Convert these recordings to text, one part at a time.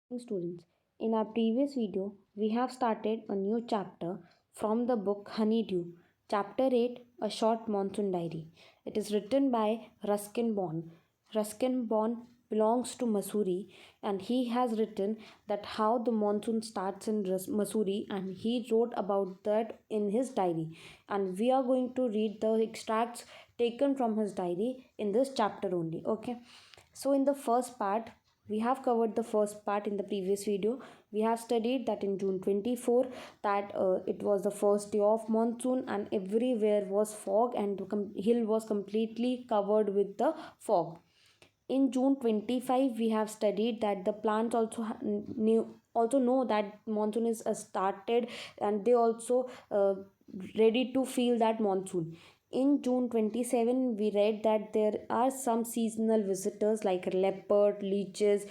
Students, in our previous video, we have started a new chapter from the book Honeydew, Chapter 8, A Short Monsoon Diary. It is written by Ruskin Bond. Ruskin Bond belongs to Missouri, and he has written that how the monsoon starts in Missouri, and he wrote about that in his diary. And we are going to read the extracts taken from his diary in this chapter only. Okay, so in the first part, we have covered the first part in the previous video. We have studied that in June 24 that it was the first day of monsoon and everywhere was fog and the hill was completely covered with the fog. In June 25 we have studied that the plants also know that monsoon is started, and they also ready to feel that monsoon. In June 27, we read that there are some seasonal visitors like leopard, leeches,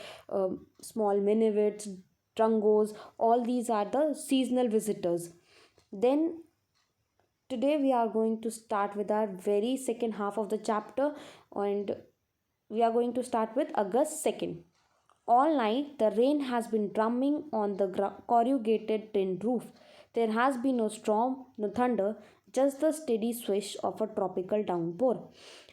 small minivids, drungos. All these are the seasonal visitors. Then today we are going to start with our very second half of the chapter, and we are going to start with August 2nd. All night, the rain has been drumming on the corrugated tin roof. There has been no storm, no thunder, just the steady swish of a tropical downpour.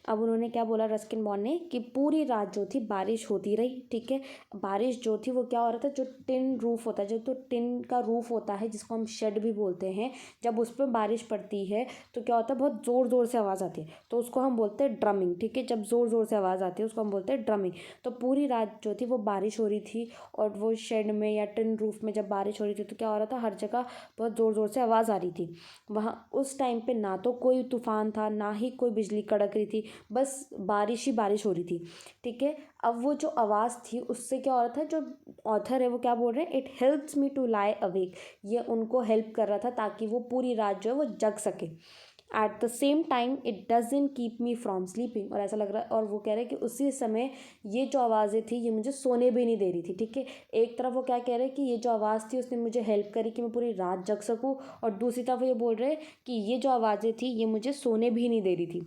अब उन्होंने क्या बोला Ruskin bond ने कि पूरी रात जो थी बारिश होती रही, ठीक है। बारिश जो थी वो क्या हो रहा था, जो टिन रूफ होता है, जो तो टिन का रूफ होता है जिसको हम शेड भी बोलते हैं, जब उस पर बारिश पड़ती है तो क्या होता है, बहुत ज़ोर ज़ोर से आवाज़ आती है, तो उसको हम बोलते हैं ड्रमिंग, ठीक है। जब ज़ोर ज़ोर से आवाज़ आती है उसको हम बोलते हैं ड्रमिंग। तो पूरी रात जो थी वो बारिश हो रही थी, और वो शेड में या टिन रूफ में जब बारिश हो रही थी तो क्या हो रहा था, हर जगह बहुत ज़ोर ज़ोर से आवाज़ आ रही थी। वहाँ उस टाइम पे ना तो कोई तूफान था, ना ही कोई बिजली कड़क रही थी, बस बारिश ही बारिश हो रही थी, ठीक है। अब वो जो आवाज़ थी उससे क्या हो रहा था, जो ऑथर है वो क्या बोल रहे हैं, it helps me to lie awake, ये उनको हेल्प कर रहा था ताकि वो पूरी रात जो है वो जग सके। At the same time it doesn't keep me from sleeping, और ऐसा लग रहा है, और वो कह रहे हैं कि उसी समय ये जो आवाज़ें थी ये मुझे सोने भी नहीं दे रही थी, ठीक है। एक तरफ वो क्या कह रहे हैं कि ये जो आवाज़ थी उसने मुझे हेल्प करी कि मैं पूरी रात जग सकूँ, और दूसरी तरफ ये बोल रहे हैं कि ये जो आवाज़ें थी ये मुझे सोने भी नहीं दे रही थी।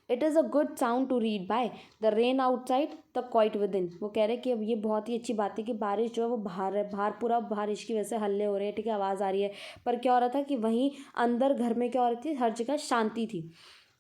It is a good sound to read by the rain outside the quiet within. वो कह रहे हैं कि अब ये बहुत ही अच्छी बात है कि बारिश जो है वो बाहर है, बाहर पूरा बारिश की वजह से हल्ले हो रहे हैं, ठीक है, आवाज़ आ रही है, पर क्या हो रहा था कि वहीं अंदर घर में क्या हो रही थी, हर जगह शांति थी।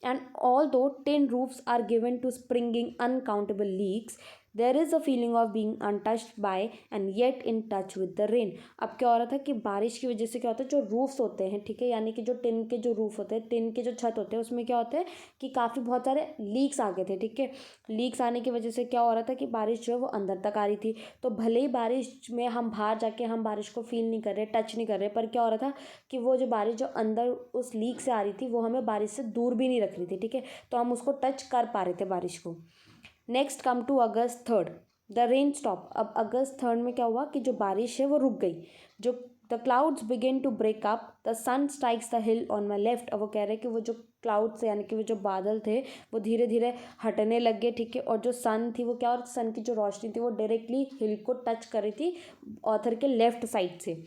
And although tin roofs are given to springing uncountable leaks, there is a feeling of being untouched by and yet in touch with the rain. अब क्या हो रहा था कि बारिश की वजह से क्या होता है, जो रूफ्स होते हैं, ठीक है, यानी कि जो टिन के जो रूफ होते हैं, टिन के जो छत होते हैं, उसमें क्या होता है कि काफ़ी बहुत सारे लीक्स आ गए थे, ठीक है। लीक्स आने की वजह से क्या हो रहा था कि बारिश जो है वो अंदर तक आ रही थी। तो भले ही बारिश में हम बाहर जाके हम बारिश को फील नहीं कर रहे, टच नहीं कर रहे, पर क्या हो रहा था कि वो जो बारिश जो अंदर उस लीक से आ रही थी वो हमें बारिश से दूर भी नहीं रख रही थी, ठीक है, तो हम उसको टच कर पा रहे थे बारिश को। Next come to August 3rd, the rain stop. अब August 3rd में क्या हुआ कि जो बारिश है वो रुक गई। जो the clouds begin to break up, the sun strikes the hill on my left. अब वो कह रहे हैं कि वो जो क्लाउड्स यानी कि वो जो बादल थे वो धीरे धीरे हटने लग गए, ठीक है, और जो सन थी वो क्या, और सन की जो रोशनी थी वो डायरेक्टली हिल को टच कर रही थी ऑथर के लेफ्ट साइड से।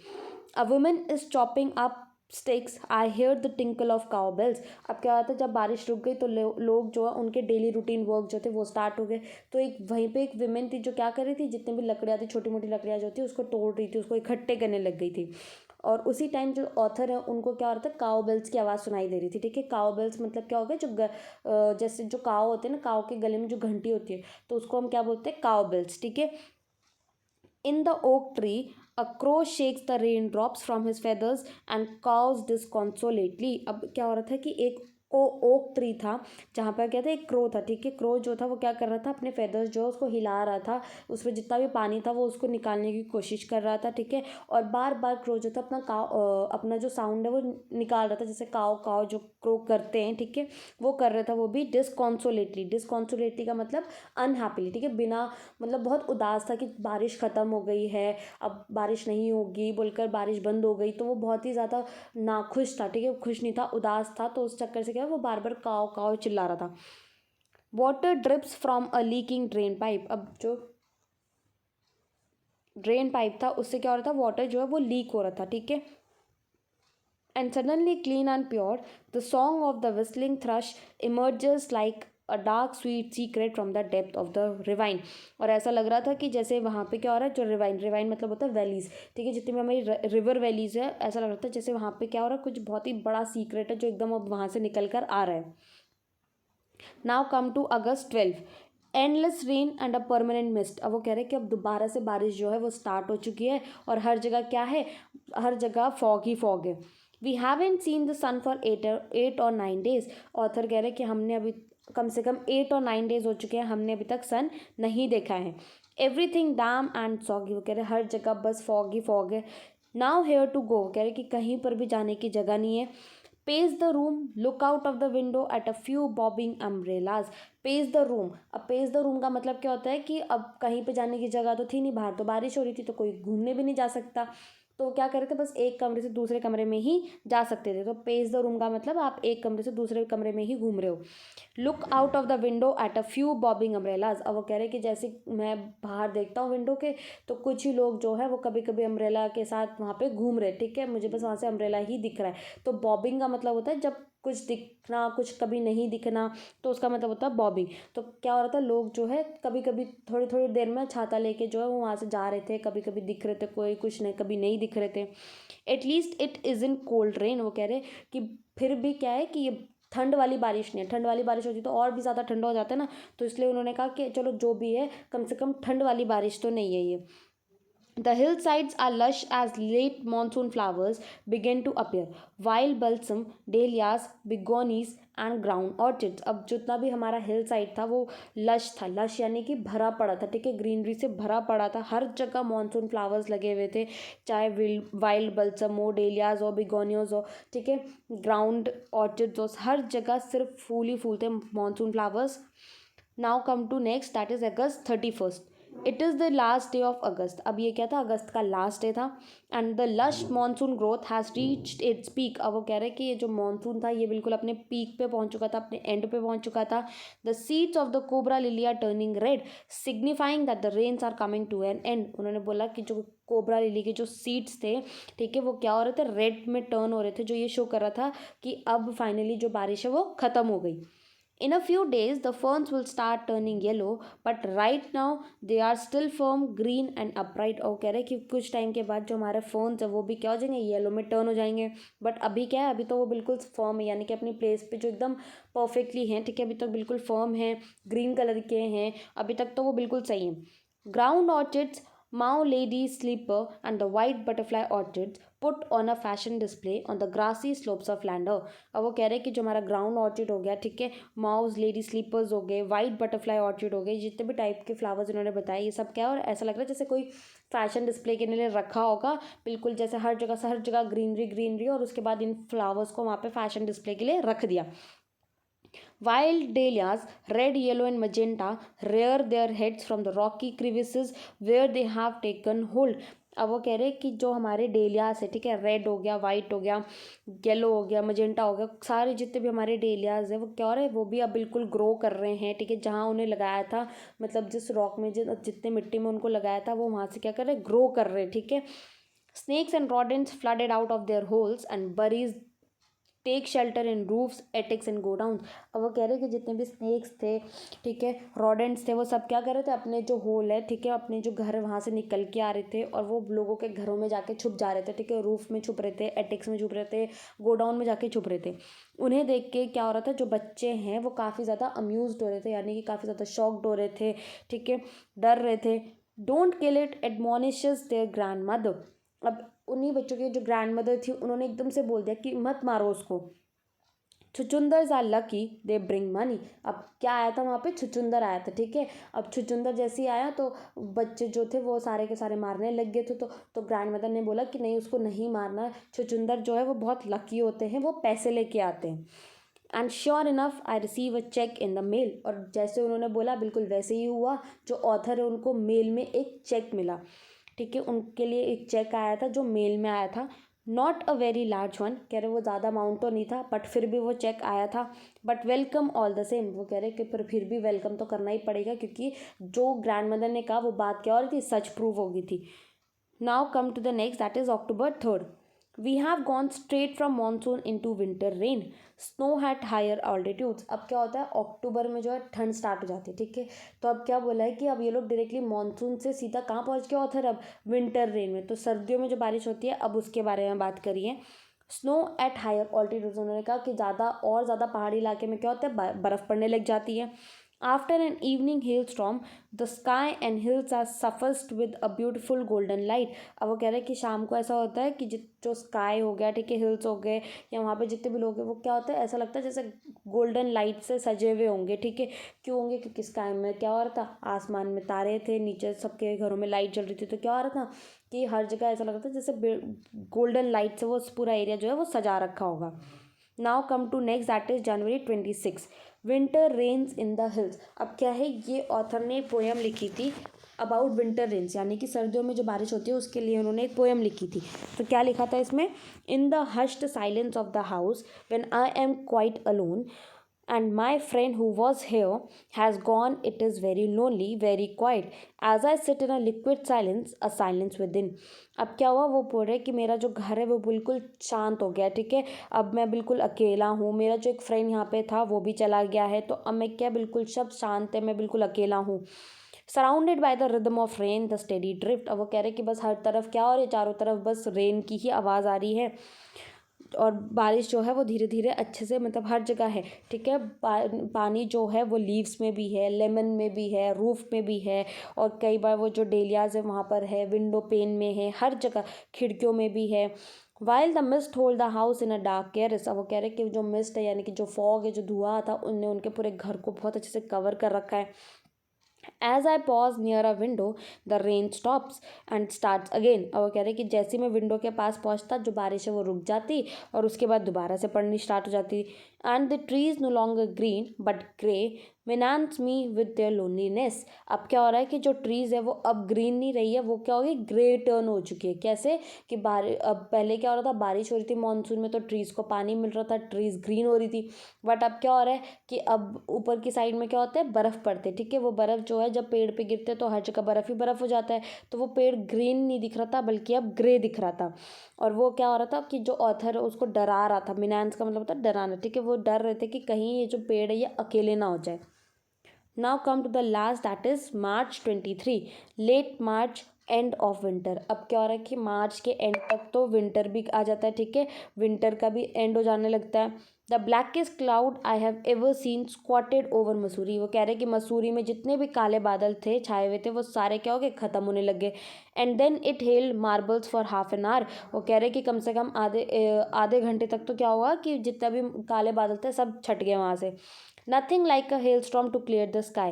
A women is chopping up sticks, I hear the tinkle of cow bells. अब क्या होता है, जब बारिश रुक गई तो लोग जो है उनके डेली रूटीन वर्क जो थे वो स्टार्ट हो गए। तो एक वहीं पे एक विमेन थी जो क्या कर रही थी, जितनी भी लकड़ियाँ थी, छोटी मोटी लकड़ियाँ जो थी उसको तोड़ रही थी, उसको इकट्ठे करने लग गई थी। और उसी टाइम जो ऑथर है उनको क्या हो रहा था, काउ बेल्स की आवाज़ सुनाई दे रही थी, ठीक है। काउ बेल्स मतलब क्या हो गया, जो जैसे जो काउ होते हैं ना, काउ के गले में जो घंटी होती है तो उसको हम क्या बोलते हैं, काउ बेल्स, ठीक है। In the oak tree, a crow shakes the raindrops from his feathers and caws disconsolately. अब क्या हो रहा था कि एक ओक ट्री था जहाँ पर क्या था, एक क्रो था, ठीक है। क्रो जो था वो क्या कर रहा था, अपने फेदर्स जो है उसको हिला रहा था, उसमें जितना भी पानी था वो उसको निकालने की कोशिश कर रहा था, ठीक है। और बार बार क्रो जो था अपना अपना जो साउंड है वो निकाल रहा था, जैसे काव काव जो क्रो करते हैं, ठीक है, वो कर रहा था, वो भी डिसकॉन्सोलेटली। डिसकॉन्सोलेटली का मतलब अनहैप्पीली, ठीक है, बिना, मतलब बहुत उदास था कि बारिश ख़त्म हो गई है, अब बारिश नहीं होगी बोलकर बारिश बंद हो गई, तो वो बहुत ही ज़्यादा नाखुश था, ठीक है, खुश नहीं था, उदास था। तो उस चक्कर से क्या वो बार बार काव काव चिल्ला रहा था। Water drips from a leaking drain pipe. अब जो ड्रेन पाइप था उससे क्या हो रहा था, वाटर जो है वो लीक हो रहा था, ठीक है। And suddenly clean and pure, the song of the whistling thrush emerges like a dark sweet secret from the depth of the rewind. और ऐसा लग रहा था कि जैसे वहाँ पे क्या हो रहा है, जो रिवाइन रिवाइन मतलब होता है वैलीज, ठीक है, जितनी भी हमारी रिवर वैलीज है, ऐसा लग रहा था जैसे वहाँ पे क्या हो रहा है, कुछ बहुत ही बड़ा सीक्रेट है जो एकदम अब वहाँ से निकल कर आ रहा है। Now come to August 12, endless rain and a permanent mist. अब वो कह रहे हैं कि अब दोबारा से बारिश जो है वो स्टार्ट हो चुकी है और हर जगह क्या है, हर जगह फॉग ही फॉग है। We haven't seen the sun for 8 or 9 days। Author कह रहे हैं कि हमने अभी कम से कम 8 और 9 days हो चुके हैं, हमने अभी तक सन नहीं देखा है। एवरीथिंग डैम एंड सॉगी, वो कह रहे हैं हर जगह बस फॉग ही फॉग है। नाउ हेयर टू गो, कह रहे कि कहीं पर भी जाने की जगह नहीं है। Pace the room, look out of the window at a few bobbing umbrellas. Pace the room, अब पेस द रूम का मतलब क्या होता है कि अब कहीं पे जाने की जगह तो थी नहीं, बाहर तो बारिश हो रही थी तो कोई घूमने भी नहीं जा सकता, तो क्या करे थे, बस एक कमरे से दूसरे कमरे में ही जा सकते थे। तो पेस द रूम का मतलब आप एक कमरे से दूसरे कमरे में ही घूम रहे हो। Look out of the window at a few bobbing umbrellas, अब वो कह रहे हैं कि जैसे मैं बाहर देखता हूँ विंडो के, तो कुछ ही लोग जो है वो कभी कभी अम्ब्रेला के साथ वहाँ पे घूम रहे, ठीक है, मुझे बस वहाँ से अम्ब्रेला ही दिख रहा है। तो बॉबिंग का मतलब होता है जब कुछ दिखना कुछ कभी नहीं दिखना, तो उसका मतलब होता है बॉबिंग। तो क्या हो रहा था, लोग जो है कभी कभी थोड़ी थोड़ी देर में छाता लेके जो है वो वहाँ से जा रहे थे, कभी कभी दिख रहे थे कोई, कुछ नहीं, कभी नहीं दिख रहे थे। At least it is in cold rain, वो कह रहे कि फिर भी क्या है कि ये ठंड वाली बारिश नहीं है, ठंड वाली बारिश होती तो और भी ज़्यादा ठंडा हो जाता है ना, तो इसलिए उन्होंने कहा कि चलो जो भी है कम से कम ठंड वाली बारिश तो नहीं है ये। The hillsides are lush as late monsoon flowers begin to appear. Wild balsam, dahlias, begonias and ground orchids। अब जितना भी हमारा हिल साइड था वो लश था, लश यानी कि भरा पड़ा था, ठीक है, ग्रीनरी से भरा पड़ा था, हर जगह मॉनसून फ्लावर्स लगे हुए थे, चाहे वाइल्ड बल्सम हो, डेलियाज हो, बिगोनियोज हो, ठीक है, ग्राउंड ऑर्चिड्स हो, हर जगह सिर्फ फूल ही फूल थे, monsoon flowers. Now come to next, that is August 31st। It is the last day of August. अब ये क्या था, अगस्त का लास्ट डे था। And the lush monsoon growth has reached its peak. अब वो कह रहे हैं कि ये जो मानसून था ये बिल्कुल अपने पीक पे पहुंच चुका था, अपने एंड पे पहुंच चुका था। The seeds of the cobra lily are turning red, signifying that the rains are coming to an end. उन्होंने बोला कि जो कोबरा लिली के जो सीड्स थे, ठीक है, वो क्या हो रहे थे, रेड में टर्न हो रहे थे, जो ये शो कर रहा था कि अब फाइनली जो बारिश है वो ख़त्म हो गई। In a few days, the ferns will start turning yellow, but right now they are still firm, green and upright। और कह रहे हैं कि कुछ टाइम के बाद जो हमारे ferns है वो भी क्या हो जाएंगे, येलो में टर्न हो जाएंगे। बट अभी क्या है, अभी तो वो बिल्कुल फर्म है, यानी कि अपनी प्लेस पे जो एकदम परफेक्टली हैं, ठीक है, अभी तक बिल्कुल फर्म है, ग्रीन कलर के हैं, अभी तक तो वो बिल्कुल सही है। Ground orchids, mauve lady slipper and the white butterfly orchids put on a fashion display on the grassy slopes of Landour. अब वो कह रहे हैं कि जो हमारा ग्राउंड ऑर्चिड हो गया, ठीक है, माउस लेडी स्लीपर्स हो गए, वाइट बटरफ्लाई ऑर्चिड हो गए, जितने भी टाइप के फ्लावर्स इन्होंने बताए ये सब क्या है, और ऐसा लग रहा है जैसे कोई फैशन डिस्प्ले के लिए रखा होगा, बिल्कुल जैसे हर जगह से हर जगह ग्रीनरी ग्रीनरी, और उसके बाद इन फ्लावर्स को वहाँ पे फैशन डिस्प्ले के लिए रख दिया। Wild dahlias, red, yellow, and magenta, rear their heads from the rocky crevices where they have taken hold। अब वो कह रहे हैं कि जो हमारे डेलियास है, ठीक है, रेड हो गया, वाइट हो गया, येलो हो गया, मजेंटा हो गया, सारे जितने भी हमारे डेलियाज है वो क्या हो रहे हैं, वो भी अब बिल्कुल ग्रो कर रहे हैं, ठीक है, जहाँ उन्हें लगाया था, मतलब जिस रॉक में जितने मिट्टी में उनको लगाया था वो वहाँ से क्या कर रहे हैं, ग्रो कर रहे हैं, ठीक है। Snakes and rodents flooded out of their holes and burries take shelter in roofs, attics and godown. अब वो कह रहे हैं कि जितने भी स्नेक्स थे, ठीक है, रॉडेंट्स थे, वो सब क्या कर रहे थे, अपने जो होल है, ठीक है, अपने जो घर है वहाँ से निकल के आ रहे थे और वो लोगों के घरों में जाके छुप जा रहे थे, ठीक है, रूफ में छुप रहे थे, एटिक्स में छुप रहे थे, गोडाउन में जाके छुप रहे थे। उन्हें देख के क्या हो रहा था, जो बच्चे हैं वो काफ़ी ज़्यादा अम्यूज़ड हो रहे थे, यानी कि काफ़ी ज़्यादा शॉक्ड हो रहे थे, ठीक है, डर रहे थे। Don't kill it admonishes their grand mother. अब उन्हीं बच्चों की जो ग्रैंड मदर थी उन्होंने एकदम से बोल दिया कि मत मारो उसको। छुचुंदर्स are lucky they bring money. अब क्या आया था वहाँ पे, छुचुंदर आया था, ठीक है, अब छुचुंदर जैसे ही आया तो बच्चे जो थे वो सारे के सारे मारने लग गए थे। तो ग्रैंड मदर ने बोला कि नहीं, उसको नहीं मारना, छुचुंदर जो है वो बहुत लकी होते हैं, वो पैसे लेके आते हैं। And sure enough I receive a cheque in the mail. और जैसे उन्होंने बोला बिल्कुल वैसे ही हुआ, जो ऑथर है उनको मेल में एक चेक मिला, ठीक है, उनके लिए एक चेक आया था जो मेल में आया था। Not a very large one, कह रहे वो ज़्यादा अमाउंट तो नहीं था, बट फिर भी वो चेक आया था। But welcome all the same, वो कह रहे कि पर फिर भी वेलकम तो करना ही पड़ेगा, क्योंकि जो ग्रैंड मदर ने कहा वो बात क्या हो रही थी, सच प्रूव हो गई थी। Now come to the next, that is October 3rd। We have gone straight from monsoon into winter rain, snow at higher altitudes. अब क्या होता है, अक्टूबर में जो है ठंड स्टार्ट हो जाती है, ठीक है। तो अब क्या बोला है कि अब ये लोग डायरेक्टली मानसून से सीधा कहाँ पहुँच गया ऑथर, अब विंटर रेन में। तो सर्दियों में जो बारिश होती है, अब उसके बारे में बात करिए। स्नो एट हायर ऑल्टीट्यूड्स, उन्होंने कहा कि ज़्यादा और ज़्यादा पहाड़ी इलाके में क्या होता है, बर्फ़ पड़ने लग जाती है। After an evening hail storm the sky and hills are suffused with a beautiful golden light. अब वो कह रहे हैं कि शाम को ऐसा होता है कि जो स्काई हो गया, ठीक है, हिल्स हो गए, या वहाँ पे जितने भी लोग हैं, वो क्या होता है, ऐसा लगता है जैसे गोल्डन लाइट से सजे हुए होंगे, ठीक है। क्यों होंगे, क्योंकि स्काई में क्या हो रहा था, आसमान में तारे थे, नीचे सबके घरों में लाइट जल रही थी। तो क्या हो रहा था कि हर जगह ऐसा लगता था जैसे गोल्डन लाइट से वो पूरा एरिया जो है वो सजा रखा होगा। Now come to next, that is January 26, winter rains in the hills. अब क्या है, ये ऑथर ने पोएम लिखी थी अबाउट विंटर रेन्स, यानी कि सर्दियों में जो बारिश होती है उसके लिए उन्होंने एक पोएम लिखी थी। तो क्या लिखा था इसमें, in the hushed silence of the house when I am quite alone and my friend who was here has gone, it is very lonely, very quiet, as I sit in a liquid silence, a silence within। अब क्या हुआ, वो बोल रहे कि मेरा जो घर है वो बिल्कुल शांत हो गया, ठीक है। अब मैं बिल्कुल अकेला हूँ, मेरा जो एक फ्रेंड यहाँ पे था वो भी चला गया है, तो अब मैं क्या, बिल्कुल सब शांत है, मैं बिल्कुल अकेला हूँ। Surrounded by the rhythm of rain the steady drift. अब वो कह रहे कि बस हर तरफ क्या हो रही है, चारों तरफ बस रेन की ही आवाज़ आ रही है, और बारिश जो है वो धीरे धीरे अच्छे से, मतलब हर जगह है, ठीक है। पानी जो है वो लीव्स में भी है, लेमन में भी है, रूफ में भी है, और कई बार वो जो डेलियाज है वहाँ पर है, विंडो पेन में है, हर जगह खिड़कियों में भी है। While the mist hold the house in a dark cares. अब वो कह रहे कि जो मिस्ट है, यानी कि जो फॉग है, जो धुआं था, उनने उनके पूरे घर को बहुत अच्छे से कवर कर रखा है। As I pause near a window the rain stops and starts again. और वो कह रहे कि जैसे मैं विंडो के पास पहुंचता, जो बारिश है वो रुक जाती और उसके बाद दोबारा से पड़नी स्टार्ट हो जाती। And the trees no longer green but grey menace me with their loneliness. अब क्या हो रहा है कि जो ट्रीज़ है वो अब ग्रीन नहीं रही है, वो क्या होगी, ग्रे टर्न हो चुकी है। कैसे कि अब पहले क्या हो रहा था, बारिश हो रही थी मानसून में तो ट्रीज़ को पानी मिल रहा था, ट्रीज़ ग्रीन हो रही थी। बट अब क्या हो रहा है कि अब ऊपर की साइड में क्या होता है, बर्फ़ पड़ते, ठीक है। वो बर्फ़ जो है जब पेड़ पे गिरते तो हर जगह बर्फ़ ही बर्फ़ हो जाता है, तो वो पेड़ ग्रीन नहीं दिख रहा था बल्कि अब ग्रे दिख रहा था। और वो क्या हो रहा था कि जो ऑथर है उसको डरा रहा था, मिनान्स का मतलब होता है डराना, ठीक है। वो डर रहे थे कि कहीं ये जो पेड़ है ये अकेले ना हो जाए। Now come to the last, that is March 23, late March, end of winter. अब क्या हो रहा है कि मार्च के एंड तक तो विंटर भी आ जाता है, ठीक है, विंटर का भी एंड हो जाने लगता है। The blackest cloud I have ever seen squatted over Mussoorie. वो कह रहे हैं कि मसूरी में जितने भी काले बादल थे छाए हुए थे वो सारे क्या हो गए, ख़त्म होने लगे। And then it held marbles for half an hour. वो कह रहे हैं कि कम से कम आधे घंटे तक तो क्या हुआ कि जितना भी काले बादल थे सब छट गए वहाँ से। Nothing like a hailstorm to clear the sky.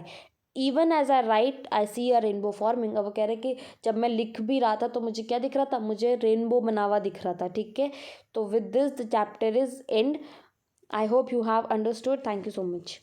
Even as I write, I see a rainbow forming। अब वो कह रहे कि जब मैं लिख भी रहा था तो मुझे क्या दिख रहा था, मुझे रेनबो बना हुआ दिख रहा था, ठीक है। तो with this the chapter is and. I hope you have understood. Thank you so much.